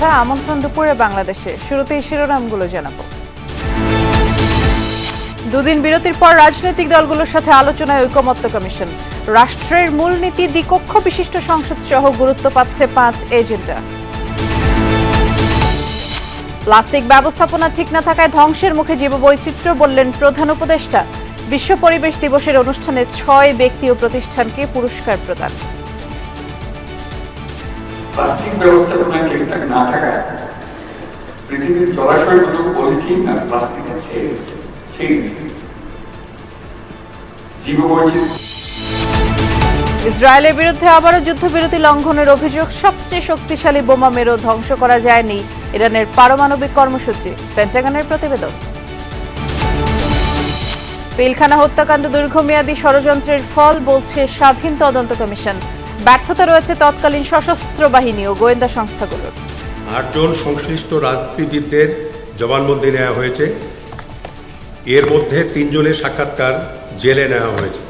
শুভেচ্ছা, আমন্ত্রণ দুপুরে বাংলাদেশে। শুরুতেই শিরোনামগুলো জানাবো। দুদিন বিরতির পর রাজনৈতিক দলগুলোর সাথে আলোচনায় ঐকমত্য কমিশন। রাষ্ট্রের মূলনীতি দ্বিকক্ষ বিশিষ্ট সংসদ সহ গুরুত্ব পাচ্ছে 5 এজেন্ডা। প্লাস্টিক ব্যবস্থাপনা ঠিক না থাকায় ধ্বংসের মুখে জীববৈচিত্র্য, বললেন প্রধান উপদেষ্টা। বিশ্ব পরিবেশ দিবসের অনুষ্ঠানে 6 ব্যক্তি ও প্রতিষ্ঠানকে পুরস্কার প্রদান। প্লাস্টিক ব্যবস্থাপনা ঠিকঠাক না থাকায় পৃথিবীর জলাশয়গুলো পলিথিন আর প্লাস্টিকে ছেয়ে গেছে। ইসরায়েলের বিরুদ্ধে আবারও যুদ্ধবিরতি লঙ্ঘনের অভিযোগ। সবচেয়ে শক্তিশালী বোমা মেরেও ধ্বংস করা যায়নি ইরানের পারমাণবিক কর্মসূচি, পেন্টাগনের প্রতিবেদন। পিলখানা হত্যাকাণ্ড দীর্ঘমেয়াদী ষড়যন্ত্রের ফল, বলছে স্বাধীন তদন্ত কমিশন। ব্যর্থতা রয়েছে তৎকালীন সশস্ত্র বাহিনী ও গোয়েন্দা সংস্থাগুলোর। 8 জন সংশ্লিষ্ট রাজনীতিবিদদের জবানবন্দি নেওয়া হয়েছে। এর মধ্যে 3 জনের সাক্ষাৎকার জেলে নেওয়া হয়েছে।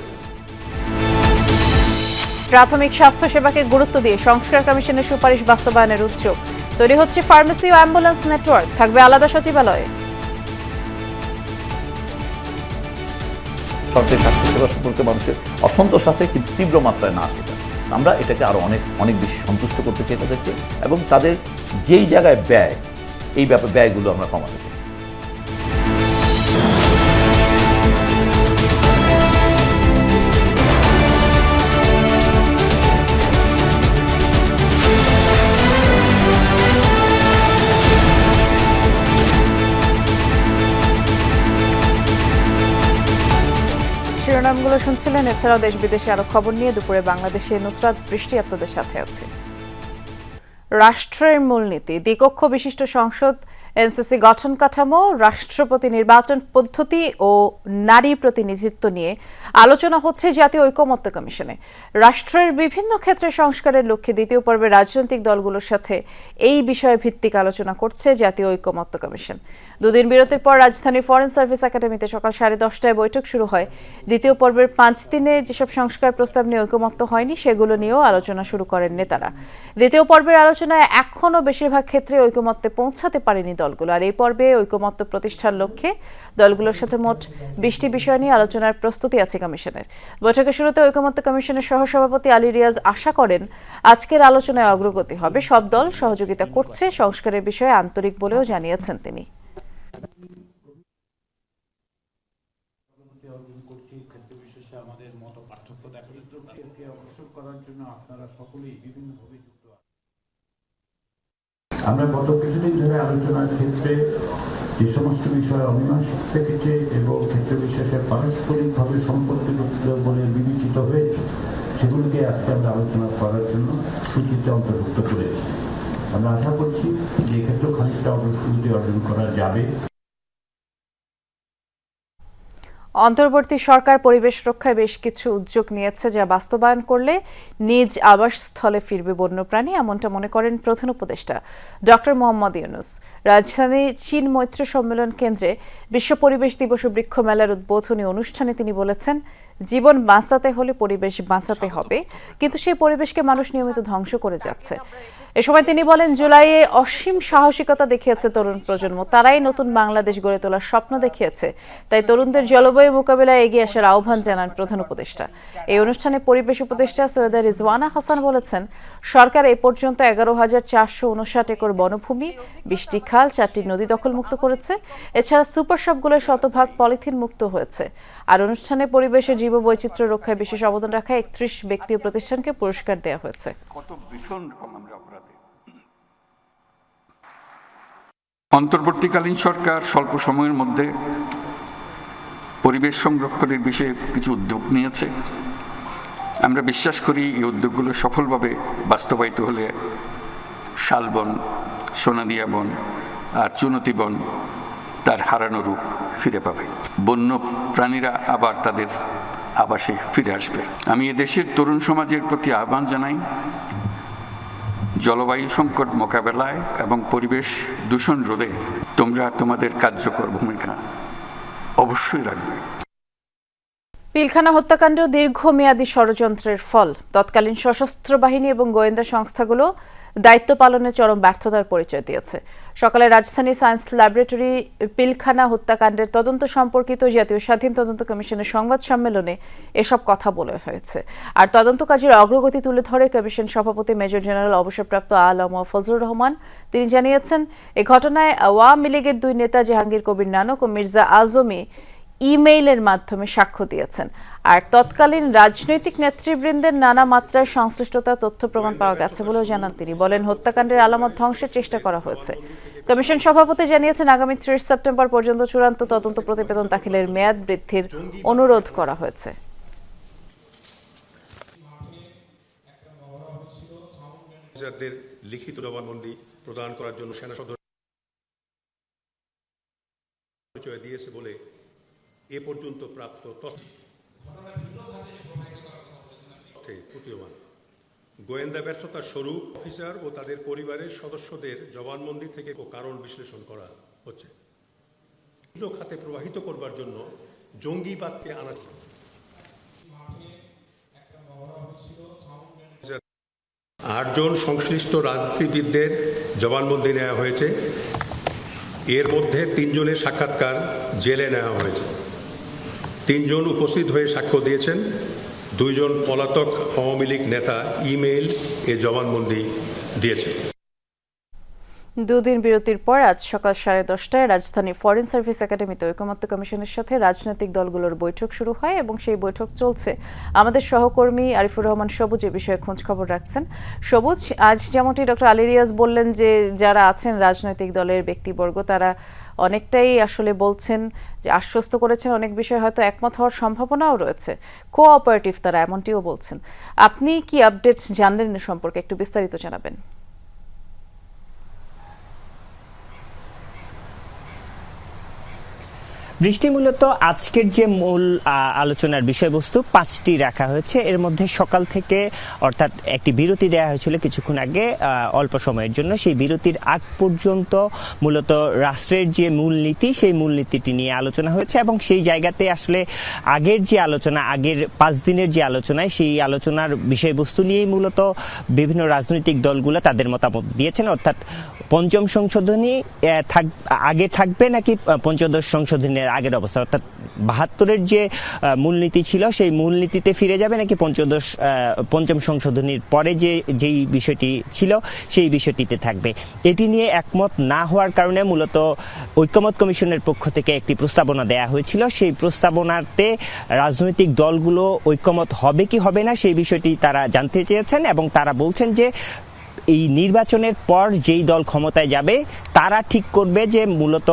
প্রাথমিক স্বাস্থ্য সেবাকে গুরুত্ব দিয়ে সংস্কার কমিশনের সুপারিশ বাস্তবায়নের উদ্যোগ। তৈরি হচ্ছে ফার্মেসি ও অ্যাম্বুলেন্স নেটওয়ার্ক, থাকবে আলাদা সচিবালয়ে। সরকারি স্বাস্থ্য সেবা সম্পর্কে মানুষের অসন্তোষ আছে, কিন্তু তীব্র মাত্রায় না আসে। আমরা এটাকে আরো অনেক বেশি সন্তুষ্ট করতে চাই তাদেরকে, এবং তাদের যেই জায়গায় ব্যয়, এই ব্যয়গুলো আমরা কমাতে চাই। শিরোনামগুলো শুনছিলেন। এছাড়াও দেশ বিদেশে আরো খবর নিয়ে দুপুরে বাংলাদেশে নুসরাত বৃষ্টি আপনাদের সাথে আছে। রাষ্ট্রের মূলনীতি, দ্বিকক্ষ বিশিষ্ট সংসদ, এনসিসি গঠন কাঠামো, রাষ্ট্রপতি নির্বাচন পদ্ধতি ও নারী প্রতিনিধিত্ব নিয়ে আলোচনা হচ্ছে জাতীয় ঐকমত্য কমিশনে। রাষ্ট্রের বিভিন্ন ক্ষেত্রে সংস্কারের লক্ষ্যে দ্বিতীয় পর্বে রাজনৈতিক দলগুলোর সাথে এই বিষয়ে ভিত্তিক আলোচনা করছে জাতীয় ঐকমত্য কমিশন। দুদিন বিরতির পর রাজধানীর ফরেন সার্ভিস একাডেমিতে সকাল 10:30টায় বৈঠক শুরু হয়। দ্বিতীয় পর্বের 5 দিনে যেসব সংস্কার প্রস্তাব নিয়ে ঐকমত্য হয়নি, সেগুলো নিয়েও আলোচনা শুরু করেন নেতারা। দ্বিতীয় পর্বের আলোচনায় এখনও বেশিরভাগ ক্ষেত্রে ঐকমত্যে পৌঁছাতে পারেনি দলগুলো। আর এই পর্বে ঐকমত্য প্রতিষ্ঠার লক্ষ্যে দলগুলোর সাথে মোট 20টি বিষয় নিয়ে আলোচনার প্রস্তুতি আছে কমিশনের। বৈঠকের শুরুতে ঐকমত্য কমিশনের সহসভাপতি আলী রিয়াজ আশা করেন আজকের আলোচনায় অগ্রগতি হবে। সব দল সহযোগিতা করছে, সংস্কারের বিষয়ে আন্তরিক বলেও জানিয়েছেন তিনি। আমরা গত কিছুদিন ধরে আলোচনার ক্ষেত্রে যে সমস্ত বিষয় অমীমাংসিত থেকেছে এবং ক্ষেত্র বিশেষে পারস্পরিকভাবে সম্পর্কিত বলে বিবেচিত হয়েছে, সেগুলোকে আজকে আমরা আলোচনা করার জন্য সূচিতে অন্তর্ভুক্ত করেছি। আমরা আশা করছি যে ক্ষেত্রেও খানিকটা অগ্রগতি অর্জন করা যাবে। অন্তর্বর্তী সরকার পরিবেশ রক্ষায় বেশ কিছু উদ্যোগ নিয়েছে, যা বাস্তবায়ন করলে নিজ আবাসস্থলে ফিরবে বন্যপ্রাণী, এমনটা মনে করেন প্রধান উপদেষ্টা ডক্টর মোহাম্মদ ইউনূস। রাজধানীর চীন মৈত্র সম্মেলন কেন্দ্রে বিশ্ব পরিবেশ দিবস ও বৃক্ষ মেলার উদ্বোধনী অনুষ্ঠানে তিনি বলেছেন, জীবন বাঁচাতে হলে পরিবেশ বাঁচাতে হবে, কিন্তু সেই পরিবেশকে মানুষ নিয়মিত ধ্বংস করে যাচ্ছে। এ সময় তিনি বলেন, জুলাইয়ে অসীম সাহসিকতা দেখিয়েছে তরুণ প্রজন্ম। তারাই নতুন বাংলাদেশ গড়ে তোলার স্বপ্ন দেখিয়েছে। তাই তরুণদের জলবায়ু মোকাবিলায় এগিয়ে আসার আহ্বান জানান প্রধান উপদেষ্টা। এই অনুষ্ঠানে পরিবেশ উপদেষ্টা সৈয়দা রিজওয়ানা হাসান বলেছেন, সরকার এ পর্যন্ত 11,459 একর বনভূমি, 20টি খাল, 4টি নদী দখলমুক্ত করেছে। এছাড়া সুপার শপগুলোর 100% পলিথিন মুক্ত হয়েছে। আর অনুষ্ঠানে পরিবেশের জীববৈচিত্র্য রক্ষায় বিশেষ অবদান রাখা 31 ব্যক্তি ও প্রতিষ্ঠানকে পুরস্কার দেওয়া হয়েছে। অন্তর্বর্তীকালীন সরকার স্বল্প সময়ের মধ্যে পরিবেশ সংরক্ষণের বিষয়ে কিছু উদ্যোগ নিয়েছে। আমরা বিশ্বাস করি এই উদ্যোগগুলো সফলভাবে বাস্তবায়িত হলে শালবন, সোনাদিয়া বন আর চুনতি বন তার হারানো রূপ ফিরে পাবে। বন্য প্রাণীরা আবার তাদের আবাসে ফিরে আসবে। আমি এদেশের তরুণ সমাজের প্রতি আহ্বান জানাই, জলবায়ু সংকট মোকাবেলায় এবং পরিবেশ দূষণ রোধে তোমরা তোমাদের কার্যকর ভূমিকা অবশ্যই রাখবে। পিলখানা হত্যাকাণ্ড দীর্ঘমেয়াদী ষড়যন্ত্রের ফল। তৎকালীন সশস্ত্র বাহিনী এবং গোয়েন্দা সংস্থাগুলো দায়িত্ব পালনে চরম ব্যর্থতার পরিচয় দিয়েছে। সকালে রাজধানী সায়েন্স ল্যাবরেটরি পিলখানা হত্যাকাণ্ডের তদন্ত সম্পর্কিত জাতীয় স্বাধীন তদন্ত কমিশনের সংবাদ সম্মেলনে এসব কথা বলা হয়েছে। আর তদন্ত কাজের অগ্রগতি তুলে ধরে কমিশন সভাপতি মেজর জেনারেল অবসরপ্রাপ্ত আলম ফজলুর রহমান তিনি জানিয়েছেন, এই ঘটনায় আওয়ামী লীগের দুই নেতা জাহাঙ্গীর কবির নানক ও মির্জা আজমি ইমেইলের মাধ্যমে সাক্ষ্য দিয়েছেন। আর তৎকালীন রাজনৈতিক নেতৃবৃন্দের নানা মাত্রায় সংশ্লিষ্টতা তথ্য প্রমাণ পাওয়া গেছে বলেও জানান তিনি। বলেন, হত্যাকাণ্ডের আলামত ধ্বংসের চেষ্টা করা হয়েছে। কমিশন সভাপতি জানিয়েছেন, আগামী 30 সেপ্টেম্বর পর্যন্ত চূড়ান্ত তদন্ত প্রতিবেদন দাখিলের মেয়াদ বৃদ্ধির অনুরোধ করা হয়েছে। লিখিত জবানবন্দি প্রদান করার জন্য সেনা সদর পরিচয় দিয়েছে বলে এ পর্যন্ত প্রাপ্ত প্রতীয়মান। গোয়েন্দা ব্যর্থতার স্বরূপ অফিসার ও তাদের পরিবারের সদস্যদের জবানবন্দি থেকে কারণ বিশ্লেষণ করা হচ্ছে। খাতে প্রবাহিত করবার জন্য জঙ্গিবাদকে আনা 8 জন সংশ্লিষ্ট রাজনীতিবিদদের জবানবন্দি নেওয়া হয়েছে। এর মধ্যে 3 জনের সাক্ষাৎকার জেলে নেওয়া হয়েছে। 3 জন উপস্থিত হয়ে সাক্ষ্য দিয়েছেন। 2 জন পলাতক আওয়ামী লীগ নেতা ইমেইল এ জবানবন্দি দিয়েছেন। দুদিন বিরতির পর আজ সকাল 10:30টায় রাজধানী ফরেন সার্ভিস একাডেমিতে ঐকমত্য কমিশনের সাথে রাজনৈতিক দলগুলোর বৈঠক শুরু হয় এবং সেই বৈঠক চলছে। আমাদের সহকর্মী আরিফুর রহমান সবুজ এ বিষয়ে খোঁজ খবর রাখছেন। সবুজ, আজ যেমনটি ডক্টর আলী রিয়াজ বললেন যে যারা আছেন রাজনৈতিক দলের ব্যক্তিবর্গ তারা অনেকটাই আসলে বলছেন যে আশ্বস্ত করেছেন, অনেক বিষয়ে হয়তো একমত হওয়ার সম্ভাবনাও রয়েছে, কোঅপারেটিভ তারা এমনটিও বলছেন। আপনি কি আপডেটস জানলেন এ সম্পর্কে একটু বিস্তারিত জানাবেন? বৃষ্টি, মূলত আজকের যে মূল আলোচনার বিষয়বস্তু 5টি রাখা হয়েছে। এর মধ্যে সকাল থেকে অর্থাৎ একটি বিরতি দেওয়া হয়েছিল কিছুক্ষণ আগে অল্প সময়ের জন্য। সেই বিরতির আগ পর্যন্ত মূলত রাষ্ট্রের যে মূলনীতি সেই মূলনীতিটি নিয়ে আলোচনা হয়েছে এবং সেই জায়গাতে আসলে আগের যে আলোচনা, আগের 5 দিনের যে আলোচনায় সেই আলোচনার বিষয়বস্তু নিয়েই মূলত বিভিন্ন রাজনৈতিক দলগুলো তাদের মতামত দিয়েছেন। অর্থাৎ পঞ্চম সংশোধনী আগে থাকবে নাকি পঞ্চদশ সংশোধনের আগের অবস্থা, অর্থাৎ 72-এর যে মূলনীতি ছিল সেই মূলনীতিতে ফিরে যাবে নাকি পঞ্চম সংশোধনীর পরে যেই বিষয়টি ছিল সেই বিষয়টিতে থাকবে। এটি নিয়ে একমত না হওয়ার কারণে মূলত ঐকমত্য কমিশনের পক্ষ থেকে একটি প্রস্তাবনা দেয়া হয়েছিল। সেই প্রস্তাবনাতে রাজনৈতিক দলগুলো ঐকমত হবে কি হবে না সেই বিষয়টি তারা জানতে চেয়েছেন এবং তারা বলছেন যে এই নির্বাচনের পর যেই দল ক্ষমতায় যাবে তারা ঠিক করবে যে মূলত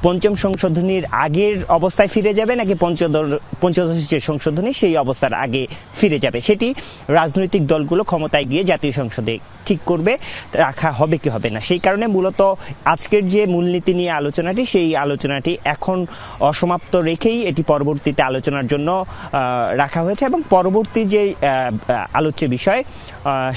পঞ্চম সংশোধনীর আগের অবস্থায় ফিরে যাবে নাকি পঞ্চদশ যে সংশোধনী সেই অবস্থার আগে ফিরে যাবে। সেটি রাজনৈতিক দলগুলো ক্ষমতায় গিয়ে জাতীয় সংসদে ঠিক করবে রাখা হবে কি হবে না। সেই কারণে মূলত আজকের যে মূলনীতি নিয়ে আলোচনাটি সেই আলোচনাটি এখন অসমাপ্ত রেখেই এটি পরবর্তীতে আলোচনার জন্য রাখা হয়েছে এবং পরবর্তী যে আলোচ্য বিষয়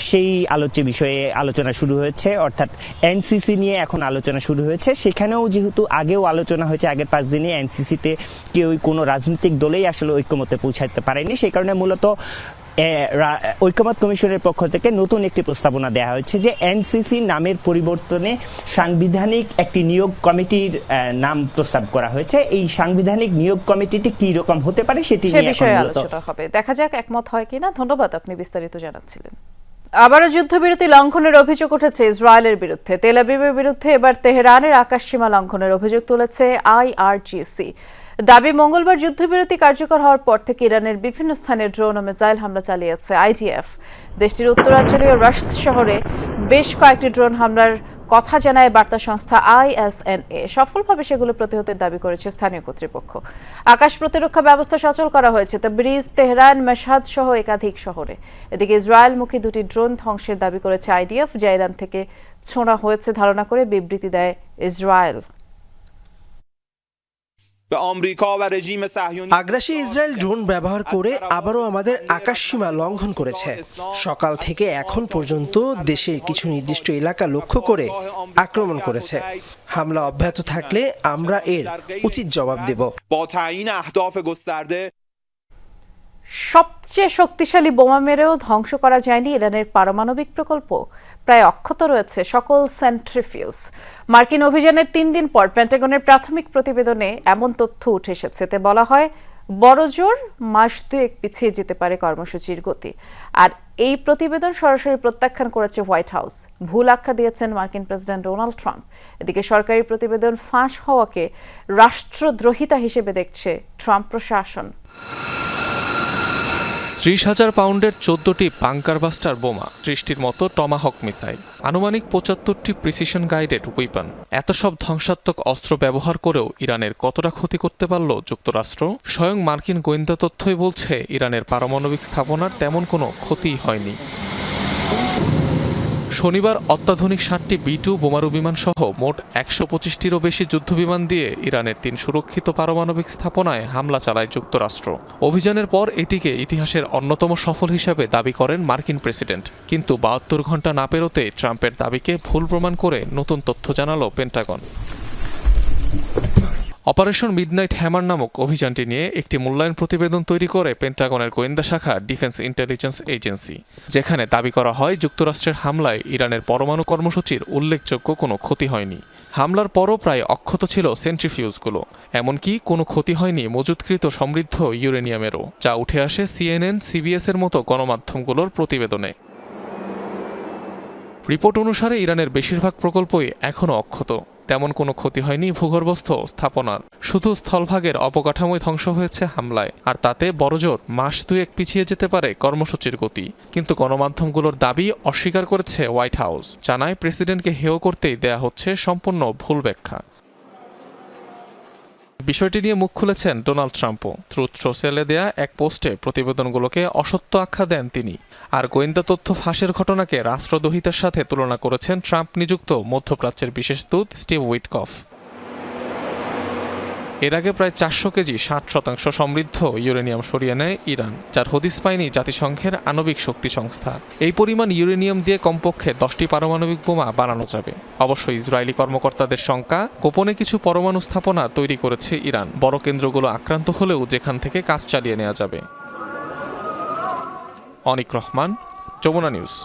সেই আলোচ্য বিষয়ে আলোচনা শুরু হয়েছে, অর্থাৎ এনসিসি নিয়ে এখন আলোচনা শুরু হয়েছে। সেখানেও যেহেতু আগেও আলোচনা হয়েছে, আগের 5 দিনে এনসিসিতে কেউ কোনো রাজনৈতিক দলেই আসলে ঐক্যমতে পৌঁছাতে পারেনি। সেই কারণে মূলত ঐকমত্য কমিশনের পক্ষ থেকে নতুন একটি প্রস্তাবনা দেওয়া হয়েছে যে এনসিসি নামের পরিবর্তনে সাংবিধানিক একটি নিয়োগ কমিটির নাম প্রস্তাব করা হয়েছে। এই সাংবিধানিক নিয়োগ কমিটিটি কি রকম হতে পারে সেটি নিয়ে আলোচনা হবে। দেখা যাক একমত হয় কিনা। ধন্যবাদ, আপনি বিস্তারিত জানাচ্ছিলেন। আবারও যুদ্ধবিরতি লঙ্ঘনের অভিযোগ উঠেছে ইসরায়েলের বিরুদ্ধে। তেল আবিবের বিরুদ্ধে এবার তেহরানের আকাশসীমা লঙ্ঘনের অভিযোগ তুলেছে আইআরজিসি। দাবি, মঙ্গলবার যুদ্ধবিরতি কার্যকর হওয়ার পর থেকে ইরানের বিভিন্ন স্থানে ড্রোন ও মিসাইল হামলা চালিয়েছে আইডিএফ। দেশটির উত্তরাঞ্চলীয় রাশদ শহরে বেশ কয়েকটি ড্রোন হামলার কথা জানায় বার্তা সংস্থা ISNA। সফলভাবে সেগুলো প্রতিহতের দাবি করেছে স্থানীয় কর্তৃপক্ষ। আকাশ প্রতিরক্ষা ব্যবস্থা সচল করা হয়েছে তাবরিজ, তেহরান, মাশহাদ সহ একাধিক শহরে। এদিকে ইসরায়েলমুখী 2টি ড্রোন ধ্বংসের দাবি করেছে আইডিএফ, যা ইরান থেকে ছোঁড়া হয়েছে ধারণা করে বিবৃতি দেয় ইসরায়েল। আগ্রাসী ইসরায়েল ড্রোন ব্যবহার করে আবারও আমাদের আকাশসীমা লঙ্ঘন করেছে। সকাল থেকে এখন পর্যন্ত দেশের কিছু নির্দিষ্ট এলাকা লক্ষ্য করে আক্রমণ করেছে। হামলা অব্যাহত থাকলে আমরা এর উচিত জবাব দেব। সবচেয়ে শক্তিশালী বোমা মেরেও ধ্বংস করা যায়নি ইরানের পারমাণবিক প্রকল্প। প্রায় অক্ষত রয়েছে সকল সেন্ট্রিফিউজ। মার্কিন অভিযানের 3 দিন পর পেন্টাগনের প্রাথমিক প্রতিবেদনে এমন তথ্য উঠে এসেছে। এতে বলা হয়, বড় জোর মাস 2 পিছিয়ে যেতে পারে কর্মসূচির গতি। আর এই প্রতিবেদন সরাসরি প্রত্যাখ্যান করেছে হোয়াইট হাউস। ভুল আখ্যা দিয়েছেন মার্কিন প্রেসিডেন্ট ডোনাল্ড ট্রাম্প। এদিকে সরকারি প্রতিবেদন ফাঁস হওয়াকে রাষ্ট্রদ্রোহিতা হিসেবে দেখছে ট্রাম্প প্রশাসন। 30,000 পাউন্ডের 14টি বাংকার বাস্টার বোমা, 30টির মতো টমাহক মিসাইল, আনুমানিক 75টি প্রিসিশন গাইডেড উইপন, এত সব ধ্বংসাত্মক অস্ত্র ব্যবহার করেও ইরানের কতটা ক্ষতি করতে পারল যুক্তরাষ্ট্র? স্বয়ং মার্কিন গোয়েন্দা তথ্যই বলছে ইরানের পারমাণবিক স্থাপনার তেমন কোনো ক্ষতিই হয়নি। শনিবার অত্যাধুনিক 7টি B-2 বোমারু বিমান সহ মোট 125টিরও বেশি যুদ্ধবিমান দিয়ে ইরানের 3 সুরক্ষিত পারমাণবিক স্থাপনায় হামলা চালায় যুক্তরাষ্ট্র। অভিযানের পর এটিকে ইতিহাসের অন্যতম সফল হিসাবে দাবি করেন মার্কিন প্রেসিডেন্ট। কিন্তু 72 ঘন্টা না পেরোতে ট্রাম্পের দাবিকে ভুল প্রমাণ করে নতুন তথ্য জানালো পেন্টাগন। অপারেশন মিডনাইট হ্যামার নামক অভিযানটি নিয়ে একটি মূল্যায়ন প্রতিবেদন তৈরি করে পেন্টাগনের গোয়েন্দা শাখা ডিফেন্স ইন্টেলিজেন্স এজেন্সি, যেখানে দাবি করা হয় যুক্তরাষ্ট্রের হামলায় ইরানের পরমাণু কর্মসূচির উল্লেখযোগ্য কোনো ক্ষতি হয়নি। হামলার পরও প্রায় অক্ষত ছিল সেন্ট্রিফিউজগুলো, এমনকি কোনো ক্ষতি হয়নি মজুতকৃত সমৃদ্ধ ইউরেনিয়ামেরও, যা উঠে আসে CNN, CBS এর মতো গণমাধ্যমগুলোর প্রতিবেদনে। রিপোর্ট অনুসারে ইরানের বেশিরভাগ প্রকল্পই এখনও অক্ষত। তেমন কোনো ক্ষতি হয়নি ভূগর্ভস্থ স্থাপনার, শুধু স্থলভাগের অবকাঠামোই ধ্বংস হয়েছে হামলায়। আর তাতে বড়জোর মাস 2 পিছিয়ে যেতে পারে কর্মসূচির গতি। কিন্তু গণমাধ্যমগুলোর দাবি অস্বীকার করেছে হোয়াইট হাউস, জানায় প্রেসিডেন্টকে হেয় করতেই দেয়া হচ্ছে সম্পূর্ণ ভুল ব্যাখ্যা। বিষয়টি নিয়ে মুখ খুলেছেন ডোনাল্ড ট্রাম্পও। ট্রুথ সোশ্যালে দেয়া এক পোস্টে প্রতিবেদনগুলোকে অসত্য আখ্যা দেন তিনি। আর গোয়েন্দা তথ্য ফাঁসের ঘটনাকে রাষ্ট্রদ্রোহিতার সাথে তুলনা করেছেন ট্রাম্প নিযুক্ত মধ্যপ্রাচ্যের বিশেষ দূত স্টিভ উইটকফ। এর আগে প্রায় 400 কেজি 60% সমৃদ্ধ ইউরেনিয়াম সরিয়ে নেয় ইরান, যার হদিস পায়নি জাতিসংঘের আণবিক শক্তি সংস্থা। এই পরিমাণ ইউরেনিয়াম দিয়ে কমপক্ষে 10টি পারমাণবিক বোমা বানানো যাবে। অবশ্য ইসরায়েলি কর্মকর্তাদের শঙ্কা, গোপনে কিছু পরমাণু স্থাপনা তৈরি করেছে ইরান, বড় কেন্দ্রগুলো আক্রান্ত হলেও যেখান থেকে কাজ চালিয়ে নেওয়া যাবে। Anik Rahman, Jamuna news.